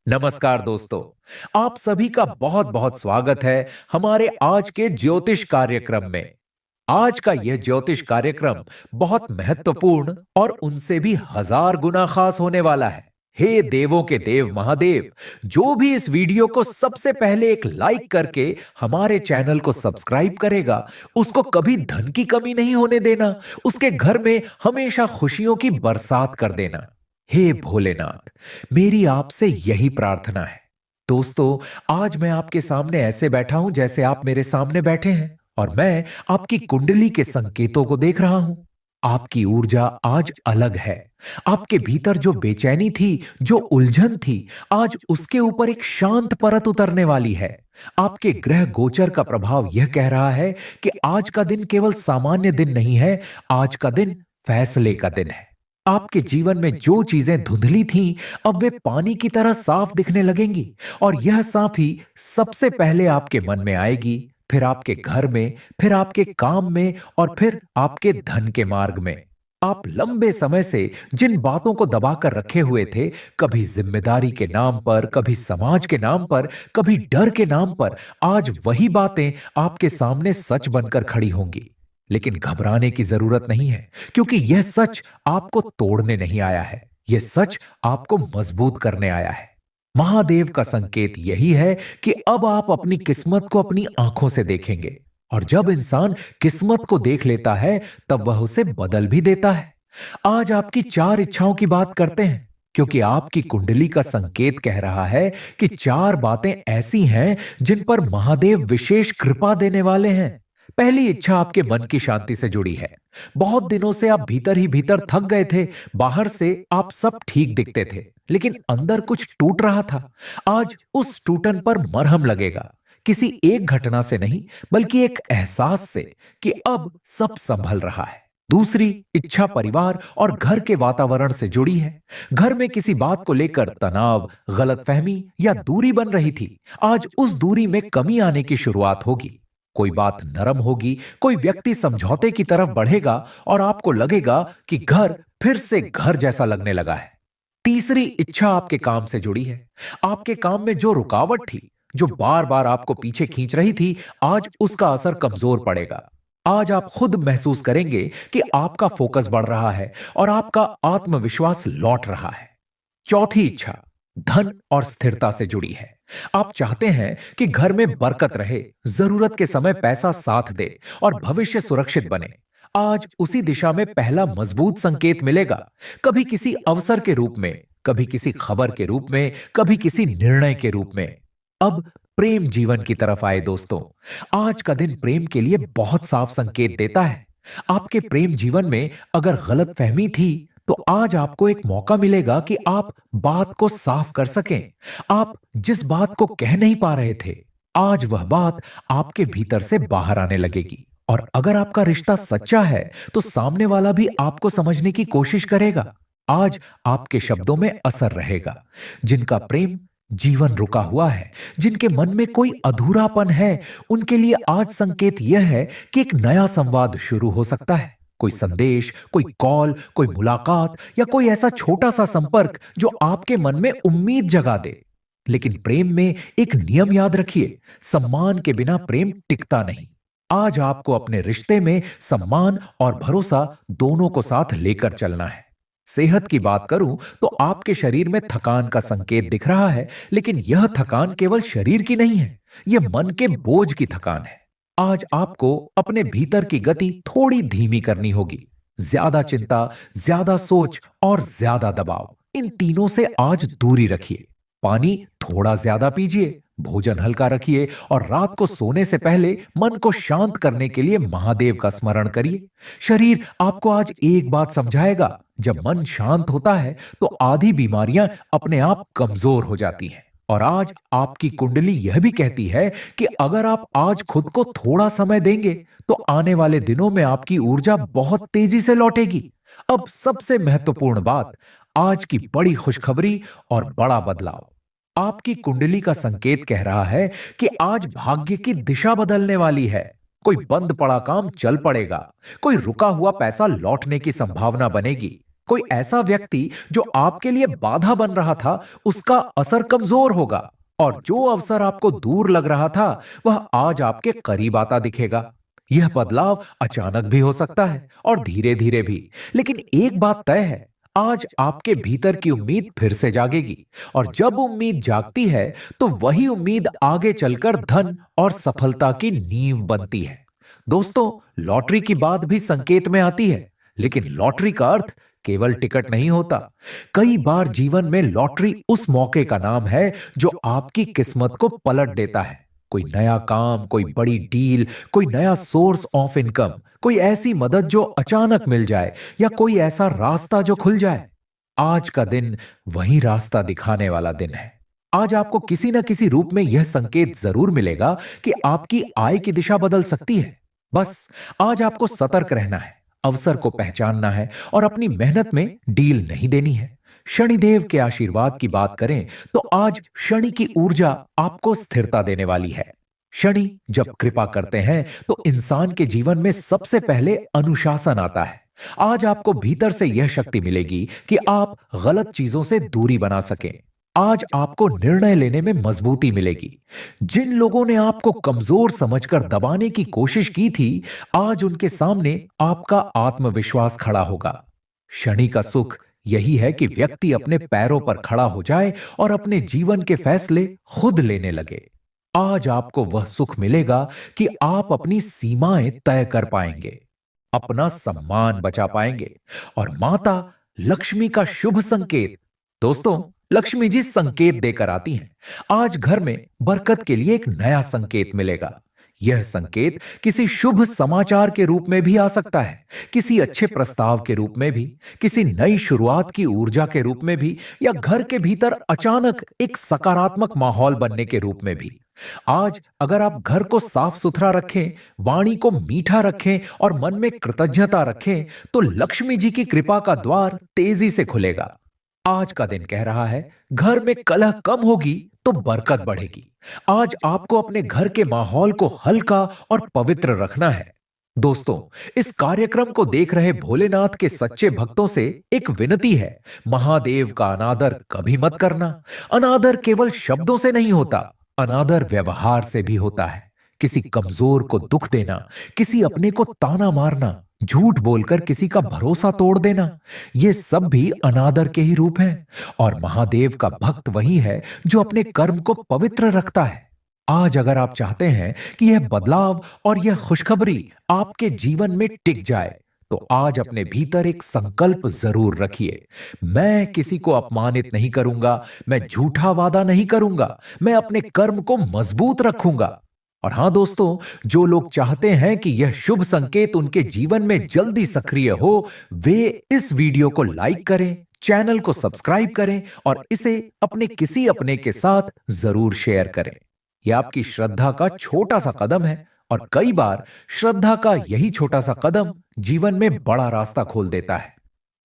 नमस्कार दोस्तों। आप सभी का बहुत बहुत स्वागत है हमारे आज के ज्योतिष कार्यक्रम में। आज का यह ज्योतिष कार्यक्रम बहुत महत्वपूर्ण और उनसे भी हजार गुना खास होने वाला है। हे देवों के देव महादेव, जो भी इस वीडियो को सबसे पहले एक लाइक करके हमारे चैनल को सब्सक्राइब करेगा, उसको कभी धन की कमी नहीं होने देना, उसके घर में हमेशा खुशियों की बरसात कर देना। हे भोलेनाथ, मेरी आपसे यही प्रार्थना है। दोस्तों, आज मैं आपके सामने ऐसे बैठा हूं जैसे आप मेरे सामने बैठे हैं और मैं आपकी कुंडली के संकेतों को देख रहा हूं। आपकी ऊर्जा आज अलग है। आपके भीतर जो बेचैनी थी, जो उलझन थी, आज उसके ऊपर एक शांत परत उतरने वाली है। आपके ग्रह गोचर का प्रभाव यह कह रहा है कि आज का दिन केवल सामान्य दिन नहीं है, आज का दिन फैसले का दिन है। आपके जीवन में जो चीजें धुंधली थीं, अब वे पानी की तरह साफ दिखने लगेंगी और यह साफी सबसे पहले आपके मन में आएगी, फिर आपके घर में, फिर आपके काम में और फिर आपके धन के मार्ग में। आप लंबे समय से जिन बातों को दबाकर रखे हुए थे, कभी जिम्मेदारी के नाम पर, कभी समाज के नाम पर, कभी डर के नाम पर, आज वही बातें आपके सामने सच बनकर खड़ी होंगी। लेकिन घबराने की जरूरत नहीं है, क्योंकि यह सच आपको तोड़ने नहीं आया है, यह सच आपको मजबूत करने आया है। महादेव का संकेत यही है कि अब आप अपनी किस्मत को अपनी आंखों से देखेंगे और जब इंसान किस्मत को देख लेता है, तब वह उसे बदल भी देता है। आज आपकी 4 इच्छाओं की बात करते हैं, क्योंकि आपकी कुंडली का संकेत कह रहा है कि 4 बातें ऐसी हैं जिन पर महादेव विशेष कृपा देने वाले हैं। पहली इच्छा आपके मन की शांति से जुड़ी है। बहुत दिनों से आप भीतर ही भीतर थक गए थे। बाहर से आप सब ठीक दिखते थे, लेकिन अंदर कुछ टूट रहा था। आज उस टूटन पर मरहम लगेगा, किसी एक घटना से नहीं, बल्कि एक एहसास से कि अब सब संभल रहा है। दूसरी इच्छा परिवार और घर के वातावरण से जुड़ी है। घर में किसी बात को लेकर तनाव, गलतफहमी या दूरी बन रही थी, आज उस दूरी में कमी आने की शुरुआत होगी। कोई बात नरम होगी, कोई व्यक्ति समझौते की तरफ बढ़ेगा और आपको लगेगा कि घर फिर से घर जैसा लगने लगा है। तीसरी इच्छा आपके काम से जुड़ी है। आपके काम में जो रुकावट थी, जो बार बार आपको पीछे खींच रही थी, आज उसका असर कमजोर पड़ेगा। आज आप खुद महसूस करेंगे कि आपका फोकस बढ़ रहा है और आपका आत्मविश्वास लौट रहा है। चौथी इच्छा धन और स्थिरता से जुड़ी है। आप चाहते हैं कि घर में बरकत रहे, जरूरत के समय पैसा साथ दे और भविष्य सुरक्षित बने। आज उसी दिशा में पहला मजबूत संकेत मिलेगा, कभी किसी अवसर के रूप में, कभी किसी खबर के रूप में, कभी किसी निर्णय के रूप में। अब प्रेम जीवन की तरफ आए दोस्तों। आज का दिन प्रेम के लिए बहुत साफ संकेत देता है। आपके प्रेम जीवन में अगर गलतफहमी थी, तो आज आपको एक मौका मिलेगा कि आप बात को साफ कर सकें। आप जिस बात को कह नहीं पा रहे थे, आज वह बात आपके भीतर से बाहर आने लगेगी। और अगर आपका रिश्ता सच्चा है, तो सामने वाला भी आपको समझने की कोशिश करेगा। आज आपके शब्दों में असर रहेगा। जिनका प्रेम जीवन रुका हुआ है, जिनके मन में कोई अधूरापन है, उनके लिए आज संकेत यह है कि एक नया संवाद शुरू हो सकता है। कोई संदेश, कोई कॉल, कोई मुलाकात या कोई ऐसा छोटा सा संपर्क जो आपके मन में उम्मीद जगा दे। लेकिन प्रेम में एक नियम याद रखिए, सम्मान के बिना प्रेम टिकता नहीं। आज आपको अपने रिश्ते में सम्मान और भरोसा दोनों को साथ लेकर चलना है। सेहत की बात करूं तो आपके शरीर में थकान का संकेत दिख रहा है, लेकिन यह थकान केवल शरीर की नहीं है, यह मन के बोझ की थकान है। आज आपको अपने भीतर की गति थोड़ी धीमी करनी होगी। ज्यादा चिंता, ज्यादा सोच और ज्यादा दबाव, इन तीनों से आज दूरी रखिए। पानी थोड़ा ज्यादा पीजिए, भोजन हल्का रखिए और रात को सोने से पहले मन को शांत करने के लिए महादेव का स्मरण करिए। शरीर आपको आज एक बात समझाएगा, जब मन शांत होता है तो आधी बीमारियां अपने आप कमजोर हो जाती हैं। और आज आपकी कुंडली यह भी कहती है कि अगर आप आज खुद को थोड़ा समय देंगे, तो आने वाले दिनों में आपकी ऊर्जा बहुत तेजी से लौटेगी। अब सबसे महत्वपूर्ण बात, आज की बड़ी खुशखबरी और बड़ा बदलाव। आपकी कुंडली का संकेत कह रहा है कि आज भाग्य की दिशा बदलने वाली है। कोई बंद पड़ा काम चल पड़ेगा, कोई रुका हुआ पैसा लौटने की संभावना बनेगी। कोई ऐसा व्यक्ति जो आपके लिए बाधा बन रहा था, उसका असर कमजोर होगा और जो अवसर आपको दूर लग रहा था, वह आज आपके करीब आता दिखेगा। यह बदलाव अचानक भी हो सकता है और धीरे धीरे भी, लेकिन एक बात तय है, आज आपके भीतर की उम्मीद फिर से जागेगी और जब उम्मीद जागती है, तो वही उम्मीद आगे चलकर धन और सफलता की नींव बनती है। दोस्तों, लॉटरी की बात भी संकेत में आती है, लेकिन लॉटरी का अर्थ केवल टिकट नहीं होता। कई बार जीवन में लॉटरी उस मौके का नाम है जो आपकी किस्मत को पलट देता है। कोई नया काम, कोई बड़ी डील, कोई नया सोर्स ऑफ इनकम, कोई ऐसी मदद जो अचानक मिल जाए या कोई ऐसा रास्ता जो खुल जाए। आज का दिन वही रास्ता दिखाने वाला दिन है। आज आपको किसी न किसी रूप में यह संकेत जरूर मिलेगा कि आपकी आय की दिशा बदल सकती है। बस आज आपको सतर्क रहना है, अवसर को पहचानना है और अपनी मेहनत में डील नहीं देनी है। शनिदेव के आशीर्वाद की बात करें तो आज शनि की ऊर्जा आपको स्थिरता देने वाली है। शनि जब कृपा करते हैं तो इंसान के जीवन में सबसे पहले अनुशासन आता है। आज आपको भीतर से यह शक्ति मिलेगी कि आप गलत चीजों से दूरी बना सकें। आज आपको निर्णय लेने में मजबूती मिलेगी। जिन लोगों ने आपको कमजोर समझकर दबाने की कोशिश की थी, आज उनके सामने आपका आत्मविश्वास खड़ा होगा। शनि का सुख यही है कि व्यक्ति अपने पैरों पर खड़ा हो जाए और अपने जीवन के फैसले खुद लेने लगे। आज आपको वह सुख मिलेगा कि आप अपनी सीमाएं तय कर पाएंगे, अपना सम्मान बचा पाएंगे और माता लक्ष्मी का शुभ संकेत। दोस्तों, लक्ष्मी जी संकेत देकर आती हैं। आज घर में बरकत के लिए एक नया संकेत मिलेगा। यह संकेत किसी शुभ समाचार के रूप में भी आ सकता है, किसी अच्छे प्रस्ताव के रूप में भी, किसी नई शुरुआत की ऊर्जा के रूप में भी, या घर के भीतर अचानक एक सकारात्मक माहौल बनने के रूप में भी। आज अगर आप घर को साफ सुथरा रखें, वाणी को मीठा रखें और मन में कृतज्ञता रखें, तो लक्ष्मी जी की कृपा का द्वार तेजी से खुलेगा। आज का दिन कह रहा है, घर में कलह कम होगी तो बरकत बढ़ेगी। आज आपको अपने घर के माहौल को हल्का और पवित्र रखना है। दोस्तों, इस कार्यक्रम को देख रहे भोलेनाथ के सच्चे भक्तों से एक विनती है, महादेव का अनादर कभी मत करना। अनादर केवल शब्दों से नहीं होता, अनादर व्यवहार से भी होता है। किसी कमजोर को दुख देना, किसी अपने को ताना मारना, झूठ बोलकर किसी का भरोसा तोड़ देना, ये सब भी अनादर के ही रूप हैं। और महादेव का भक्त वही है जो अपने कर्म को पवित्र रखता है। आज अगर आप चाहते हैं कि यह बदलाव और यह खुशखबरी आपके जीवन में टिक जाए, तो आज अपने भीतर एक संकल्प जरूर रखिए। मैं किसी को अपमानित नहीं करूंगा, मैं झूठा वादा नहीं करूंगा, मैं अपने कर्म को मजबूत रखूंगा। और हां दोस्तों, जो लोग चाहते हैं कि यह शुभ संकेत उनके जीवन में जल्दी सक्रिय हो, वे इस वीडियो को लाइक करें, चैनल को सब्सक्राइब करें और इसे अपने किसी अपने के साथ जरूर शेयर करें। यह आपकी श्रद्धा का छोटा सा कदम है और कई बार श्रद्धा का यही छोटा सा कदम जीवन में बड़ा रास्ता खोल देता है।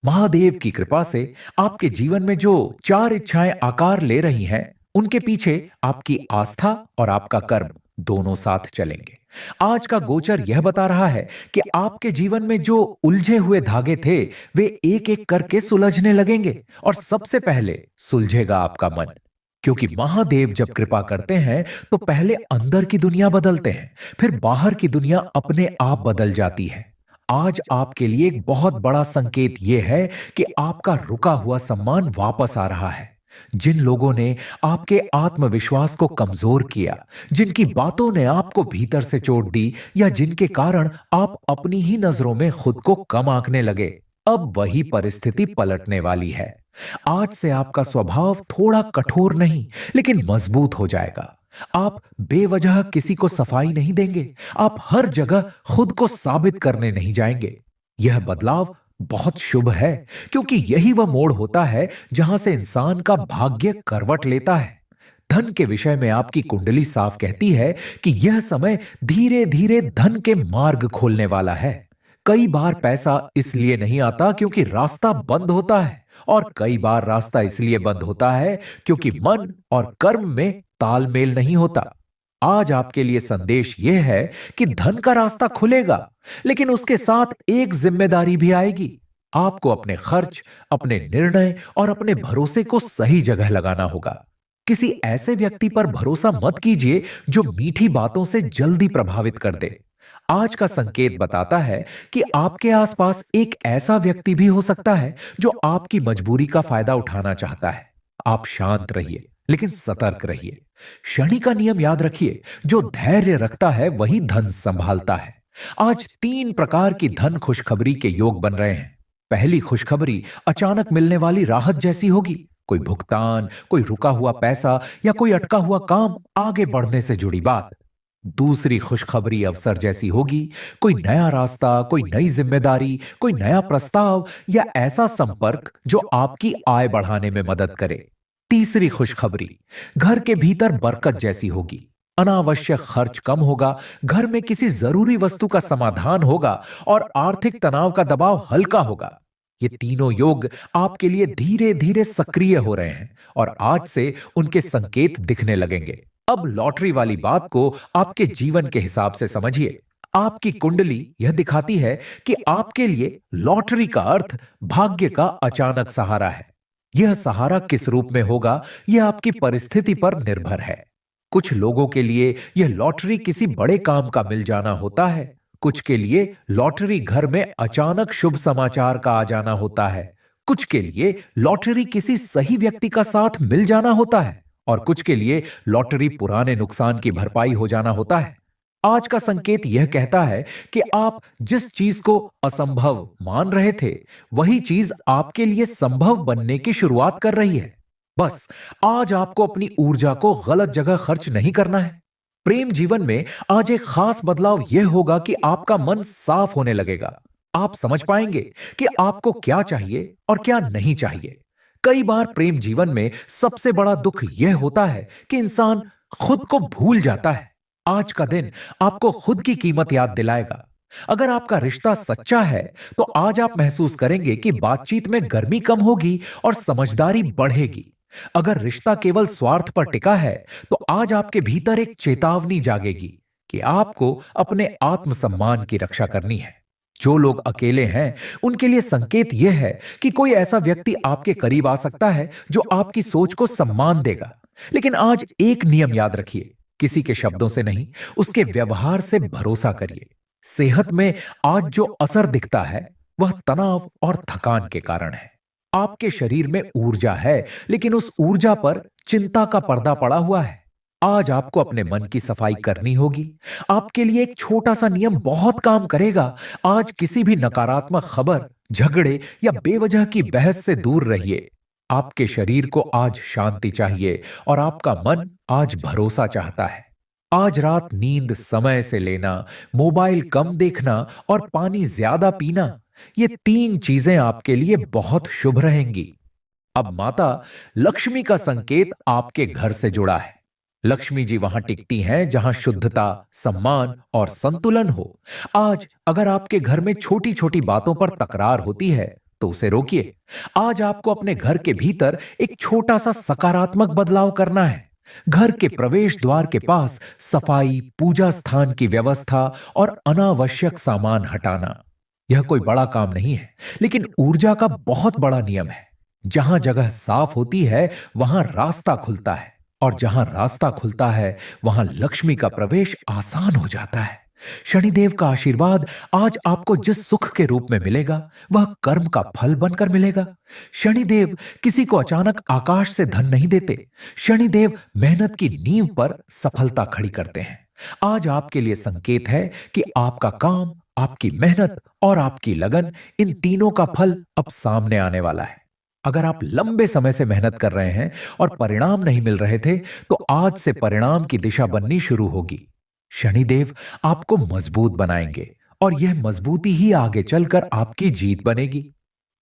महादेव की कृपा से आपके जीवन में जो 4 इच्छाएं आकार ले रही हैं, उनके पीछे आपकी आस्था और आपका कर्म दोनों साथ चलेंगे। आज का गोचर यह बता रहा है कि आपके जीवन में जो उलझे हुए धागे थे, वे एक एक करके सुलझने लगेंगे और सबसे पहले सुलझेगा आपका मन। क्योंकि महादेव जब कृपा करते हैं तो पहले अंदर की दुनिया बदलते हैं, फिर बाहर की दुनिया अपने आप बदल जाती है। आज आपके लिए एक बहुत बड़ा संकेत यह है कि आपका रुका हुआ सम्मान वापस आ रहा है। जिन लोगों ने आपके आत्मविश्वास को कमजोर किया, जिनकी बातों ने आपको भीतर से चोट दी या जिनके कारण आप अपनी ही नजरों में खुद को कम आंकने लगे, अब वही परिस्थिति पलटने वाली है। आज से आपका स्वभाव थोड़ा कठोर नहीं, लेकिन मजबूत हो जाएगा। आप बेवजह किसी को सफाई नहीं देंगे, आप हर जगह खुद को साबित करने नहीं जाएंगे। यह बदलाव बहुत शुभ है, क्योंकि यही वह मोड़ होता है जहां से इंसान का भाग्य करवट लेता है। धन के विषय में आपकी कुंडली साफ कहती है कि यह समय धीरे धीरे धन के मार्ग खोलने वाला है। कई बार पैसा इसलिए नहीं आता क्योंकि रास्ता बंद होता है, और कई बार रास्ता इसलिए बंद होता है क्योंकि मन और कर्म में तालमेल नहीं होता। आज आपके लिए संदेश यह है कि धन का रास्ता खुलेगा, लेकिन उसके साथ एक जिम्मेदारी भी आएगी। आपको अपने खर्च, अपने निर्णय और अपने भरोसे को सही जगह लगाना होगा। किसी ऐसे व्यक्ति पर भरोसा मत कीजिए जो मीठी बातों से जल्दी प्रभावित कर दे। आज का संकेत बताता है कि आपके आसपास एक ऐसा व्यक्ति भी हो सकता है जो आपकी मजबूरी का फायदा उठाना चाहता है। आप शांत रहिए, लेकिन सतर्क रहिए। शनि का नियम याद रखिए, जो धैर्य रखता है वही धन संभालता है। आज 3 प्रकार की धन खुशखबरी के योग बन रहे हैं। पहली खुशखबरी अचानक मिलने वाली राहत जैसी होगी। कोई भुगतान, कोई रुका हुआ पैसा या कोई अटका हुआ काम आगे बढ़ने से जुड़ी बात। दूसरी खुशखबरी अवसर जैसी होगी। कोई नया रास्ता, कोई नई जिम्मेदारी, कोई नया प्रस्ताव या ऐसा संपर्क जो आपकी आय बढ़ाने में मदद करे। तीसरी खुशखबरी घर के भीतर बरकत जैसी होगी। अनावश्यक खर्च कम होगा, घर में किसी जरूरी वस्तु का समाधान होगा और आर्थिक तनाव का दबाव हल्का होगा। ये तीनों योग आपके लिए धीरे धीरे सक्रिय हो रहे हैं और आज से उनके संकेत दिखने लगेंगे। अब लॉटरी वाली बात को आपके जीवन के हिसाब से समझिए। आपकी कुंडली यह दिखाती है कि आपके लिए लॉटरी का अर्थ भाग्य का अचानक सहारा है। यह सहारा किस रूप में होगा, यह आपकी परिस्थिति पर निर्भर है। कुछ लोगों के लिए यह लॉटरी किसी बड़े काम का मिल जाना होता है। कुछ के लिए लॉटरी घर में अचानक शुभ समाचार का आ जाना होता है। कुछ के लिए लॉटरी किसी सही व्यक्ति का साथ मिल जाना होता है और कुछ के लिए लॉटरी पुराने नुकसान की भरपाई हो जाना होता है। आज का संकेत यह कहता है कि आप जिस चीज को असंभव मान रहे थे, वही चीज आपके लिए संभव बनने की शुरुआत कर रही है। बस आज आपको अपनी ऊर्जा को गलत जगह खर्च नहीं करना है। प्रेम जीवन में आज एक खास बदलाव यह होगा कि आपका मन साफ होने लगेगा। आप समझ पाएंगे कि आपको क्या चाहिए और क्या नहीं चाहिए। कई बार प्रेम जीवन में सबसे बड़ा दुख यह होता है कि इंसान खुद को भूल जाता है। आज का दिन आपको खुद की कीमत याद दिलाएगा। अगर आपका रिश्ता सच्चा है तो आज आप महसूस करेंगे कि बातचीत में गर्मी कम होगी और समझदारी बढ़ेगी। अगर रिश्ता केवल स्वार्थ पर टिका है तो आज आपके भीतर एक चेतावनी जागेगी कि आपको अपने आत्मसम्मान की रक्षा करनी है। जो लोग अकेले हैं उनके लिए संकेत यह है कि कोई ऐसा व्यक्ति आपके करीब आ सकता है जो आपकी सोच को सम्मान देगा। लेकिन आज एक नियम याद रखिए, किसी के शब्दों से नहीं, उसके व्यवहार से भरोसा करिए। सेहत में आज जो असर दिखता है वह तनाव और थकान के कारण है। आपके शरीर में ऊर्जा है, लेकिन उस ऊर्जा पर चिंता का पर्दा पड़ा हुआ है। आज आपको अपने मन की सफाई करनी होगी। आपके लिए एक छोटा सा नियम बहुत काम करेगा। आज किसी भी नकारात्मक खबर, झगड़े या बेवजह की बहस से दूर रहिए। आपके शरीर को आज शांति चाहिए और आपका मन आज भरोसा चाहता है। आज रात नींद समय से लेना, मोबाइल कम देखना और पानी ज्यादा पीना, ये 3 चीजें आपके लिए बहुत शुभ रहेंगी। अब माता लक्ष्मी का संकेत आपके घर से जुड़ा है। लक्ष्मी जी वहां टिकती हैं जहां शुद्धता, सम्मान और संतुलन हो। आज अगर आपके घर में छोटी छोटी बातों पर तकरार होती है तो उसे रोकिए। आज आपको अपने घर के भीतर एक छोटा सा सकारात्मक बदलाव करना है। घर के प्रवेश द्वार के पास सफाई, पूजा स्थान की व्यवस्था और अनावश्यक सामान हटाना। यह कोई बड़ा काम नहीं है, लेकिन ऊर्जा का बहुत बड़ा नियम है। जहां जगह साफ होती है वहां रास्ता खुलता है और जहां रास्ता खुलता है वहां लक्ष्मी का प्रवेश आसान हो जाता है। शनिदेव का आशीर्वाद आज आपको जिस सुख के रूप में मिलेगा वह कर्म का फल बनकर मिलेगा। शनिदेव किसी को अचानक आकाश से धन नहीं देते। शनिदेव मेहनत की नींव पर सफलता खड़ी करते हैं। आज आपके लिए संकेत है कि आपका काम, आपकी मेहनत और आपकी लगन, इन तीनों का फल अब सामने आने वाला है। अगर आप लंबे समय से मेहनत कर रहे हैं और परिणाम नहीं मिल रहे थे तो आज से परिणाम की दिशा बननी शुरू होगी। शनिदेव आपको मजबूत बनाएंगे और यह मजबूती ही आगे चलकर आपकी जीत बनेगी।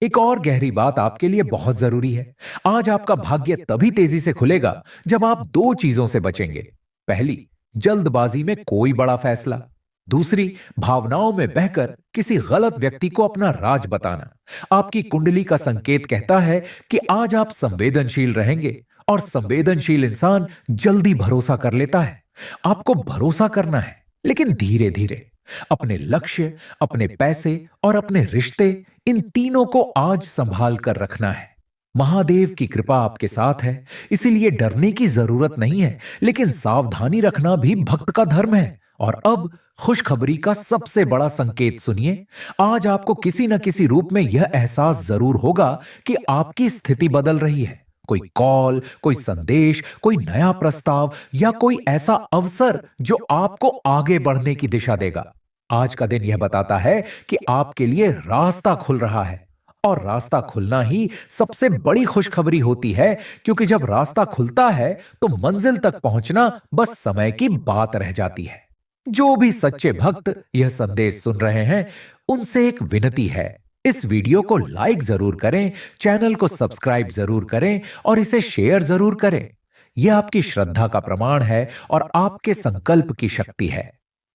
एक और गहरी बात आपके लिए बहुत जरूरी है। आज आपका भाग्य तभी तेजी से खुलेगा जब आप 2 चीजों से बचेंगे। पहली, जल्दबाजी में कोई बड़ा फैसला। दूसरी, भावनाओं में बहकर किसी गलत व्यक्ति को अपना राज बताना। आपकी कुंडली का संकेत कहता है कि आज आप संवेदनशील रहेंगे और संवेदनशील इंसान जल्दी भरोसा कर लेता है। आपको भरोसा करना है, लेकिन धीरे धीरे। अपने लक्ष्य, अपने पैसे और अपने रिश्ते, इन तीनों को आज संभाल कर रखना है। महादेव की कृपा आपके साथ है, इसीलिए डरने की जरूरत नहीं है, लेकिन सावधानी रखना भी भक्त का धर्म है। और अब खुशखबरी का सबसे बड़ा संकेत सुनिए। आज आपको किसी न किसी रूप में यह एहसास जरूर होगा कि आपकी स्थिति बदल रही है। कोई कॉल, कोई संदेश, कोई नया प्रस्ताव या कोई ऐसा अवसर जो आपको आगे बढ़ने की दिशा देगा। आज का दिन यह बताता है कि आपके लिए रास्ता खुल रहा है। और रास्ता खुलना ही सबसे बड़ी खुशखबरी होती है, क्योंकि जब रास्ता खुलता है तो मंजिल तक पहुंचना बस समय की बात रह जाती है। जो भी सच्चे भक्त यह संदेश सुन रहे हैं, उनसे एक विनती है, इस वीडियो को लाइक जरूर करें, चैनल को सब्सक्राइब जरूर करें और इसे शेयर जरूर करें। यह आपकी श्रद्धा का प्रमाण है और आपके संकल्प की शक्ति है।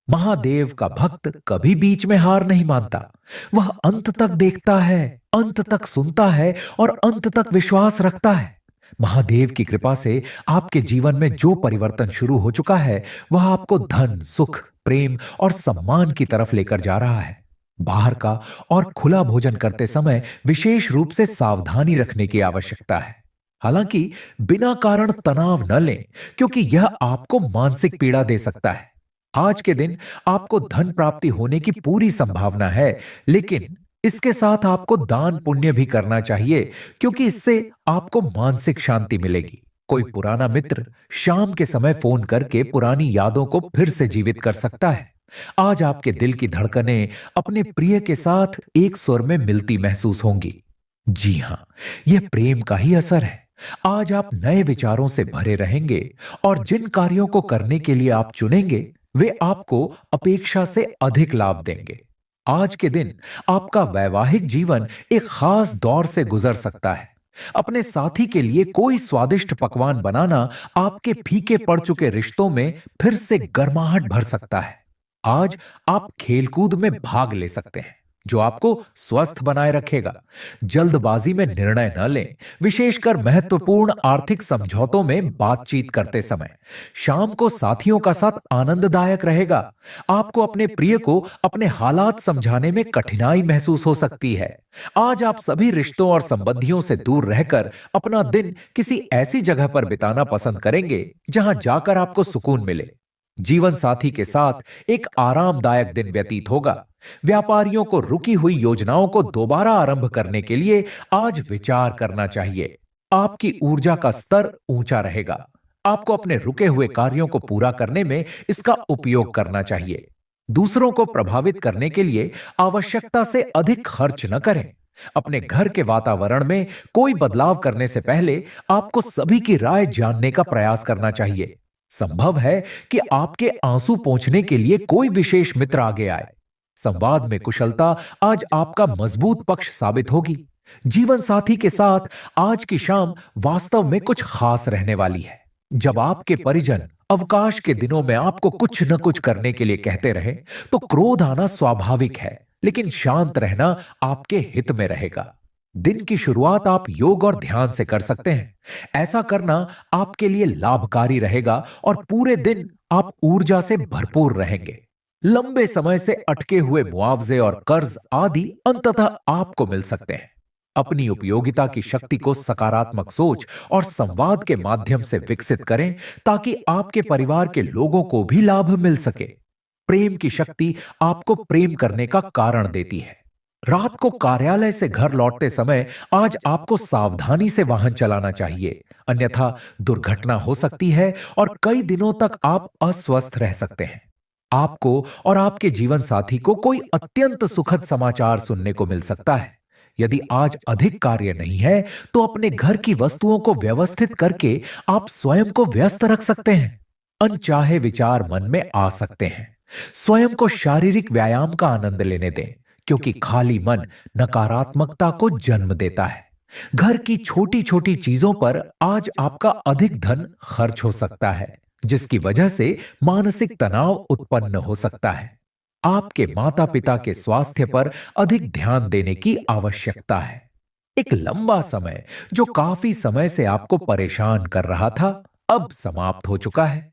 महादेव का भक्त कभी बीच में हार नहीं मानता। वह अंत तक देखता है, अंत तक सुनता है और अंत तक विश्वास रखता है। महादेव की कृपा से आपके जीवन में जो परिवर्तन शुरू हो चुका है, वह आपको धन, सुख, प्रेम और सम्मान की तरफ लेकर जा रहा है। बाहर का और खुला भोजन करते समय विशेष रूप से सावधानी रखने की आवश्यकता है। हालांकि बिना कारण तनाव न लें, क्योंकि यह आपको मानसिक पीड़ा दे सकता है। आज के दिन आपको धन प्राप्ति होने की पूरी संभावना है, लेकिन इसके साथ आपको दान पुण्य भी करना चाहिए, क्योंकि इससे आपको मानसिक शांति मिलेगी। कोई पुराना मित्र शाम के समय फोन करके पुरानी यादों को फिर से जीवित कर सकता है। आज आपके दिल की धड़कनें अपने प्रिय के साथ एक स्वर में मिलती महसूस होंगी। जी हां, यह प्रेम का ही असर है। आज आप नए विचारों से भरे रहेंगे और जिन कार्यों को करने के लिए आप चुनेंगे, वे आपको अपेक्षा से अधिक लाभ देंगे। आज के दिन आपका वैवाहिक जीवन एक खास दौर से गुजर सकता है। अपने साथी के लिए कोई स्वादिष्ट पकवान बनाना आपके फीके पड़ चुके रिश्तों में फिर से गर्माहट भर सकता है। आज आप खेलकूद में भाग ले सकते हैं, जो आपको स्वस्थ बनाए रखेगा। जल्दबाजी में निर्णय न लें, विशेषकर महत्वपूर्ण आर्थिक समझौतों में बातचीत करते समय। शाम को साथियों का साथ आनंददायक रहेगा। आपको अपने प्रिय को अपने हालात समझाने में कठिनाई महसूस हो सकती है। आज आप सभी रिश्तों और संबंधियों से दूर रहकर अपना दिन किसी ऐसी जगह पर बिताना पसंद करेंगे जहां जाकर आपको सुकून मिले। जीवन साथी के साथ एक आरामदायक दिन व्यतीत होगा। व्यापारियों को रुकी हुई योजनाओं को दोबारा आरंभ करने के लिए आज विचार करना चाहिए। आपकी ऊर्जा का स्तर ऊंचा रहेगा। आपको अपने रुके हुए कार्यों को पूरा करने में इसका उपयोग करना चाहिए। दूसरों को प्रभावित करने के लिए आवश्यकता से अधिक खर्च न करें। अपने घर के वातावरण में कोई बदलाव करने से पहले आपको सभी की राय जानने का प्रयास करना चाहिए। संभव है कि आपके आंसू पोंछने के लिए कोई विशेष मित्र आगे आए। संवाद में कुशलता आज आपका मजबूत पक्ष साबित होगी। जीवन साथी के साथ आज की शाम वास्तव में कुछ खास रहने वाली है। जब आपके परिजन अवकाश के दिनों में आपको कुछ न कुछ करने के लिए कहते रहे, तो क्रोध आना स्वाभाविक है, लेकिन शांत रहना आपके हित में रहेगा। दिन की शुरुआत आप योग और ध्यान से कर सकते हैं। ऐसा करना आपके लिए लाभकारी रहेगा और पूरे दिन आप ऊर्जा से भरपूर रहेंगे। लंबे समय से अटके हुए मुआवजे और कर्ज आदि अंततः आपको मिल सकते हैं। अपनी उपयोगिता की शक्ति को सकारात्मक सोच और संवाद के माध्यम से विकसित करें, ताकि आपके परिवार के लोगों को भी लाभ मिल सके। प्रेम की शक्ति आपको प्रेम करने का कारण देती है। रात को कार्यालय से घर लौटते समय आज आपको सावधानी से वाहन चलाना चाहिए, अन्यथा दुर्घटना हो सकती है और कई दिनों तक आप अस्वस्थ रह सकते हैं। आपको और आपके जीवन साथी को कोई अत्यंत सुखद समाचार सुनने को मिल सकता है। यदि आज अधिक कार्य नहीं है, तो अपने घर की वस्तुओं को व्यवस्थित करके आप स्वयं को व्यस्त रख सकते हैं। अनचाहे विचार मन में आ सकते हैं। स्वयं को शारीरिक व्यायाम का आनंद लेने दें, क्योंकि खाली मन नकारात्मकता को जन्म देता है। घर की छोटी छोटी चीजों पर आज आपका अधिक धन खर्च हो सकता है, जिसकी वजह से मानसिक तनाव उत्पन्न हो सकता है। आपके माता पिता के स्वास्थ्य पर अधिक ध्यान देने की आवश्यकता है। एक लंबा समय जो काफी समय से आपको परेशान कर रहा था, अब समाप्त हो चुका है।